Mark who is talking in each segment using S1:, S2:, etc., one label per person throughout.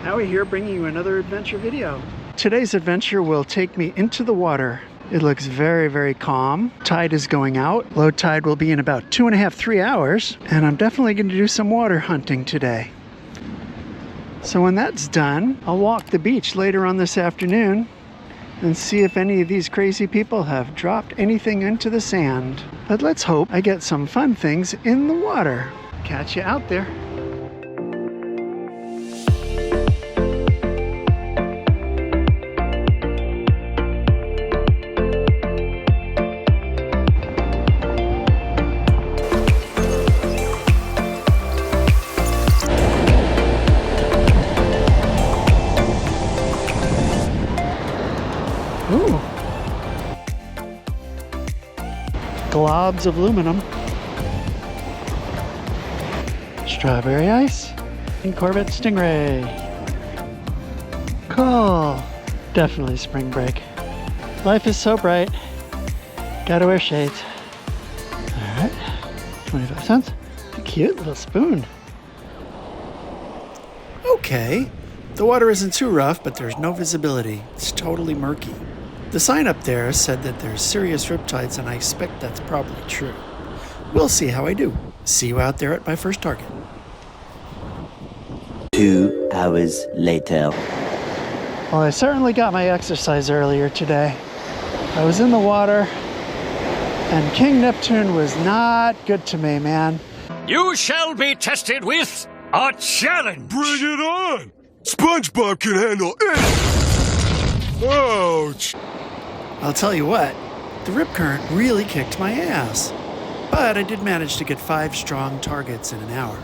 S1: Howie here, bringing you another adventure video. Today's adventure will take me into the water. It looks very, very calm. Tide is going out. Low tide will be in about 2.5, 3 hours. And I'm definitely going to do some water hunting today. So when that's done, I'll walk the beach later on this afternoon and see if any of these crazy people have dropped anything into the sand. But let's hope I get some fun things in the water. Catch you out there. Ooh. Globs of aluminum. Strawberry ice. And Corvette Stingray. Cool. Definitely spring break. Life is so bright. Gotta wear shades. Alright. 25 cents. A cute little spoon. Okay. The water isn't too rough, but there's no visibility. It's totally murky. The sign up there said that there's serious riptides, and I expect that's probably true. We'll see how I do. See you out there at my first target.
S2: 2 hours later.
S1: Well, I certainly got my exercise earlier today. I was in the water, and King Neptune was not good to me, man.
S3: You shall be tested with a challenge.
S4: Bring it on! SpongeBob can handle it! Ouch!
S1: I'll tell you what, the rip current really kicked my ass. But I did manage to get 5 strong targets in an hour.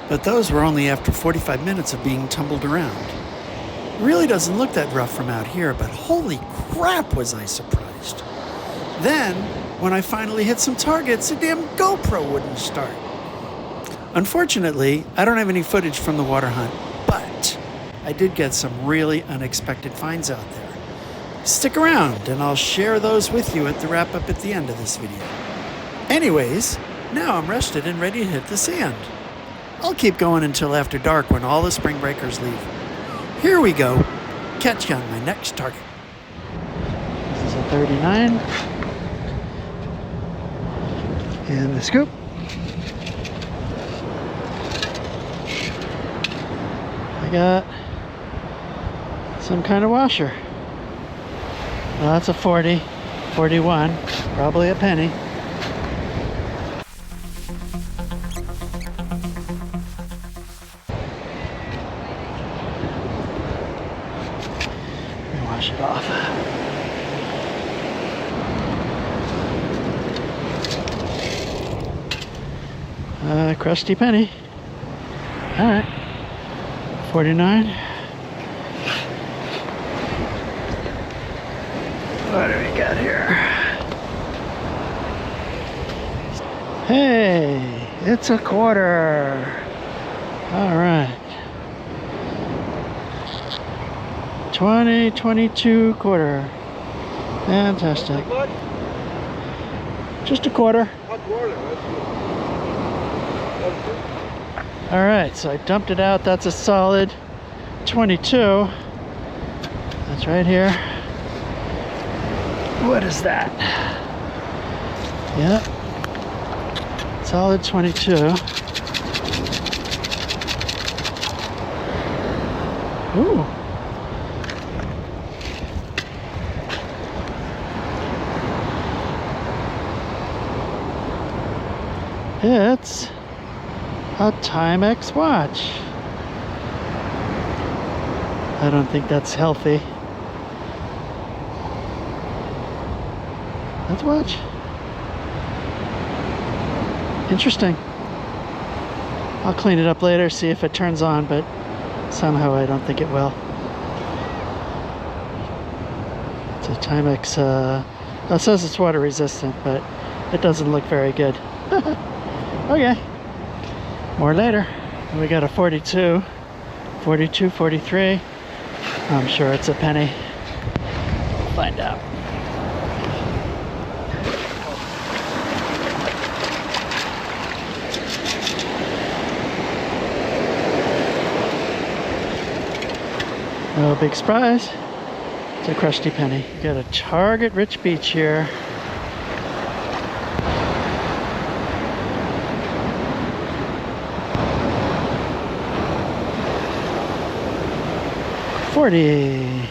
S1: But those were only after 45 minutes of being tumbled around. It really doesn't look that rough from out here, but holy crap was I surprised. Then, when I finally hit some targets, the damn GoPro wouldn't start. Unfortunately, I don't have any footage from the water hunt, but I did get some really unexpected finds out there. Stick around and I'll share those with you at the wrap up at the end of this video. Anyways, now I'm rested and ready to hit the sand. I'll keep going until after dark when all the spring breakers leave. Here we go. Catch you on my next target. This is a 39. And the scoop. I got some kind of washer. Well, that's a 40, 41, probably a penny. Let me wash it off. Crusty Penny. All right, 49. What do we got here? Hey, it's a quarter. All right. 2022 quarter. Fantastic. Just a quarter. All right, so I dumped it out. That's a solid 22. That's right here. What is that? Yeah, solid 22. Ooh. It's a Timex watch. I don't think that's healthy. Let's watch. Interesting. I'll clean it up later, see if it turns on, but somehow I don't think it will. It's a Timex, it says it's water resistant, but it doesn't look very good. Okay, more later. We got a 42, 42, 43. I'm sure it's a penny. We'll find out. Oh, big surprise. It's a Crusty Penny. Got a Target Rich Beach here. $40.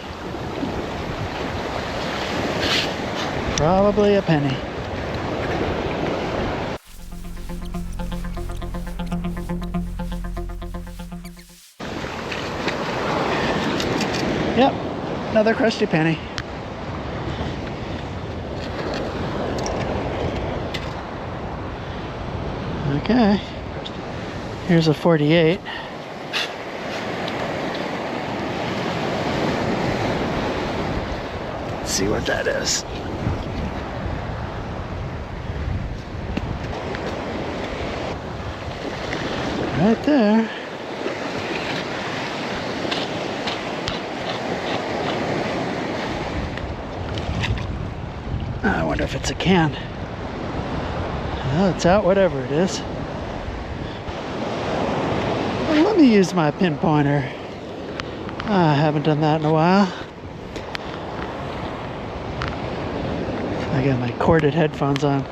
S1: Probably a penny. Yep, another Crusty Penny. Okay, here's a 48. Let's see what that is. Right there. I wonder if it's a can. Well, it's out, whatever it is. Well, let me use my pinpointer. I haven't done that in a while. I got my corded headphones on.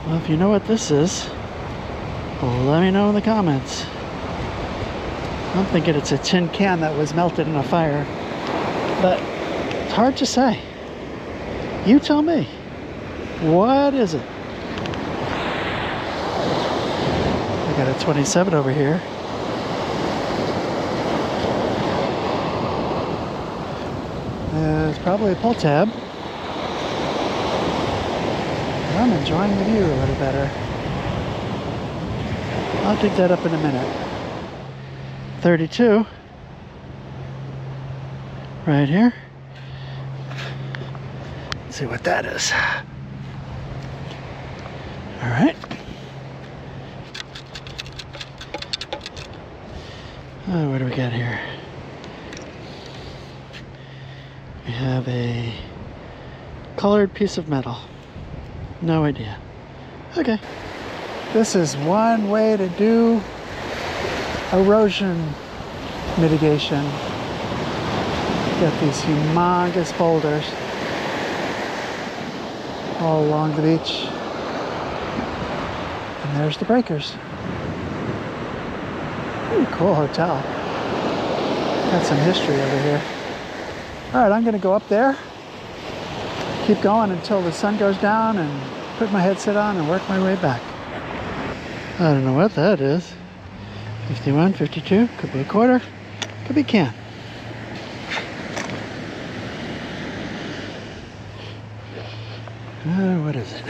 S1: Well, if you know what this is, well, let me know in the comments. I'm thinking it's a tin can that was melted in a fire, but it's hard to say. You tell me. What is it? I got a 27 over here. It's probably a pull tab. I'm enjoying the view a little better. I'll dig that up in a minute. 32. Right here. Let's see what that is. All right. Oh, what do we got here? We have a colored piece of metal. No idea. Okay. This is one way to do erosion mitigation. Got these humongous boulders all along the beach. And there's the breakers. Pretty cool hotel. Got some history over here. All right, I'm gonna go up there, keep going until the sun goes down and put my headset on and work my way back. I don't know what that is. 51, 52, could be a quarter, could be a can. What is it?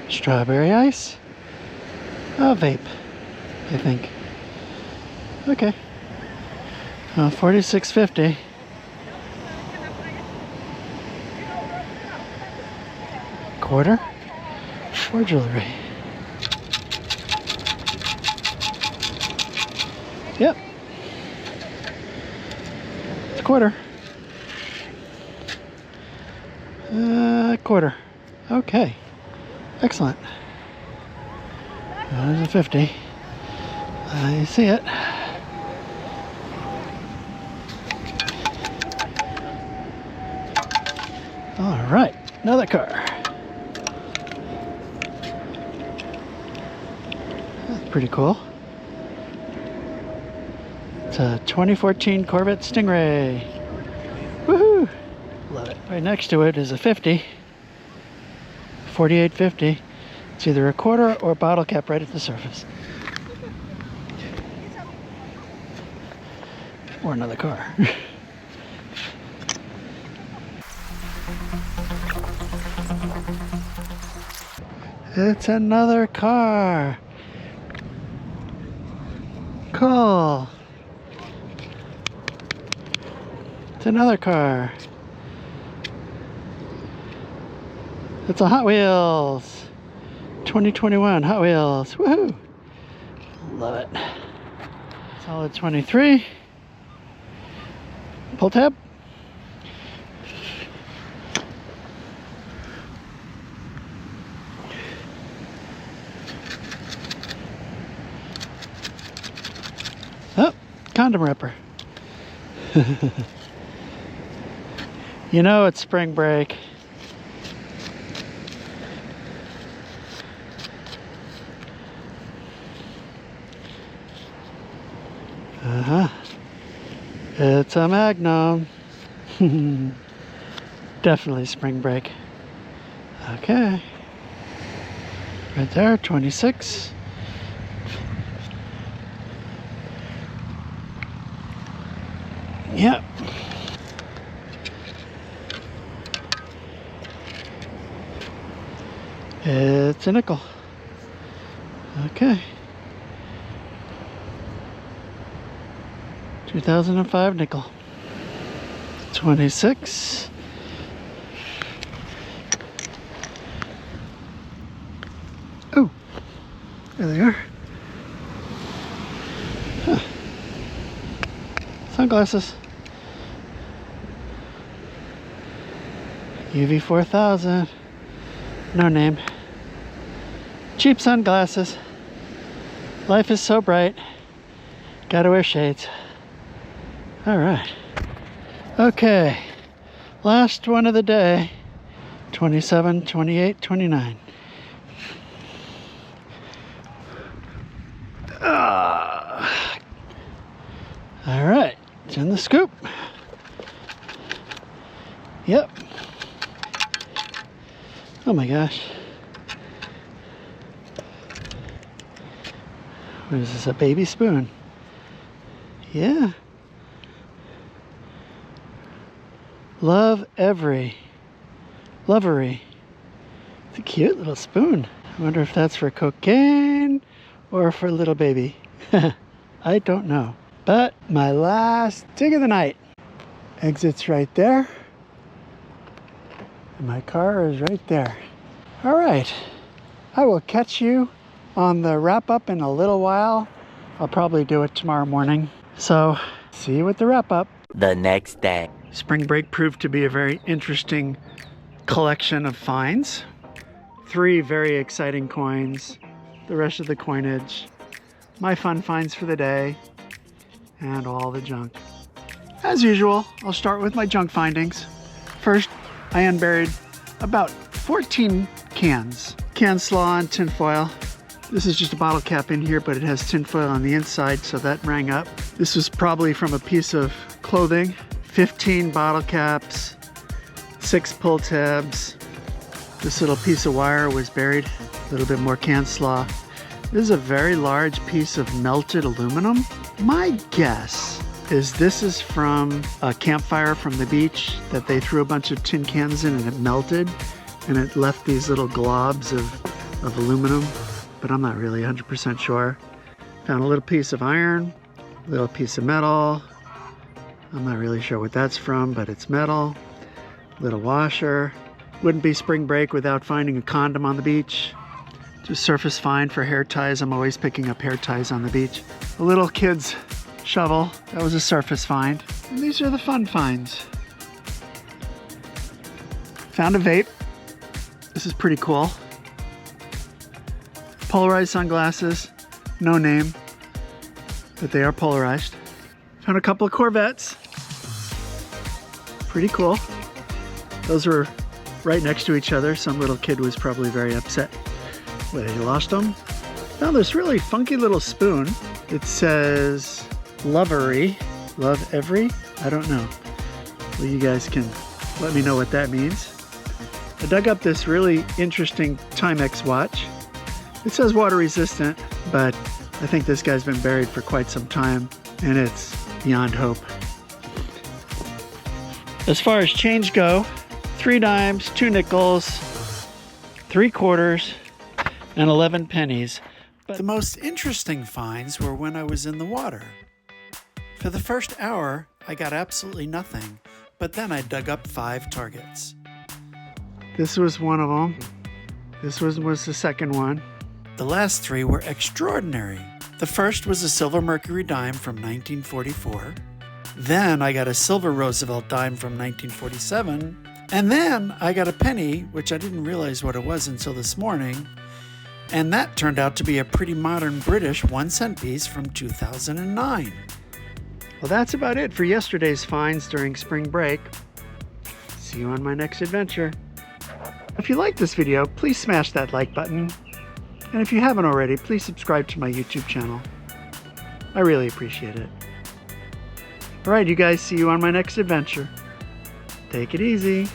S1: Strawberry ice? Oh, vape, I think. Okay. $46.50. Quarter or jewelry? Yep. It's a quarter. Quarter. Okay. Excellent. There's a 50. I see it. All right, another car. That's pretty cool. It's a 2014 Corvette Stingray. Woohoo! Love it. Right next to it is a 50. 48.50. It's either a quarter or a bottle cap right at the surface. Or another car. It's another car. Cool. It's another car. It's a Hot Wheels. 2021 Hot Wheels. Woohoo! Love it. Solid 23. Pull tab. Oh, condom wrapper. You know it's spring break. It's a Magnum. Definitely spring break. Okay. Right there, 26. Yep. It's a nickel. Okay. 2005 nickel. 26. Oh, there they are. Huh. Sunglasses. UV 4000. No name. Cheap sunglasses. Life is so bright. Gotta wear shades. All right. Okay. Last one of the day. 27, 28, 29. All right. It's in the scoop. Yep. Oh my gosh. What is this, a baby spoon? Yeah. Loverery. It's a cute little spoon. I wonder if that's for cocaine or for little baby. I don't know. But my last dig of the night. Exit's right there. And my car is right there. All right. I will catch you on the wrap up in a little while. I'll probably do it tomorrow morning. So see you with the wrap up.
S2: The next day.
S1: Spring break proved to be a very interesting collection of finds. 3 very exciting coins, the rest of the coinage, my fun finds for the day, and all the junk. As usual, I'll start with my junk findings. First, I unburied about 14 cans. Can slaw and tinfoil. This is just a bottle cap in here, but it has tinfoil on the inside, so that rang up. This was probably from a piece of clothing. 15 bottle caps, 6 pull tabs. This little piece of wire was buried. A little bit more can slaw. This is a very large piece of melted aluminum. My guess is this is from a campfire from the beach that they threw a bunch of tin cans in and it melted and it left these little globs of aluminum, but I'm not really 100% sure. Found a little piece of iron, a little piece of metal. I'm not really sure what that's from, but it's metal. Little washer. Wouldn't be spring break without finding a condom on the beach. Just surface find for hair ties. I'm always picking up hair ties on the beach. A little kid's shovel. That was a surface find. And these are the fun finds. Found a vape. This is pretty cool. Polarized sunglasses. No name, but they are polarized. Found a couple of Corvettes. Pretty cool. Those were right next to each other. Some little kid was probably very upset that he lost them. Found this really funky little spoon. It says Loverery. Loverery? I don't know. Well, you guys can let me know what that means. I dug up this really interesting Timex watch. It says water resistant, but I think this guy's been buried for quite some time and it's beyond hope. As far as change go, 3 dimes, 2 nickels, 3 quarters, and 11 pennies. But the most interesting finds were when I was in the water. For the first hour, I got absolutely nothing, but then I dug up 5 targets. This was one of them. This was the second one. The last three were extraordinary. The first was a silver Mercury dime from 1944. Then I got a silver Roosevelt dime from 1947. And then I got a penny, which I didn't realize what it was until this morning. And that turned out to be a pretty modern British 1-cent piece from 2009. Well, that's about it for yesterday's finds during spring break. See you on my next adventure. If you liked this video, please smash that like button. And if you haven't already, please subscribe to my YouTube channel. I really appreciate it. All right, you guys, see you on my next adventure. Take it easy.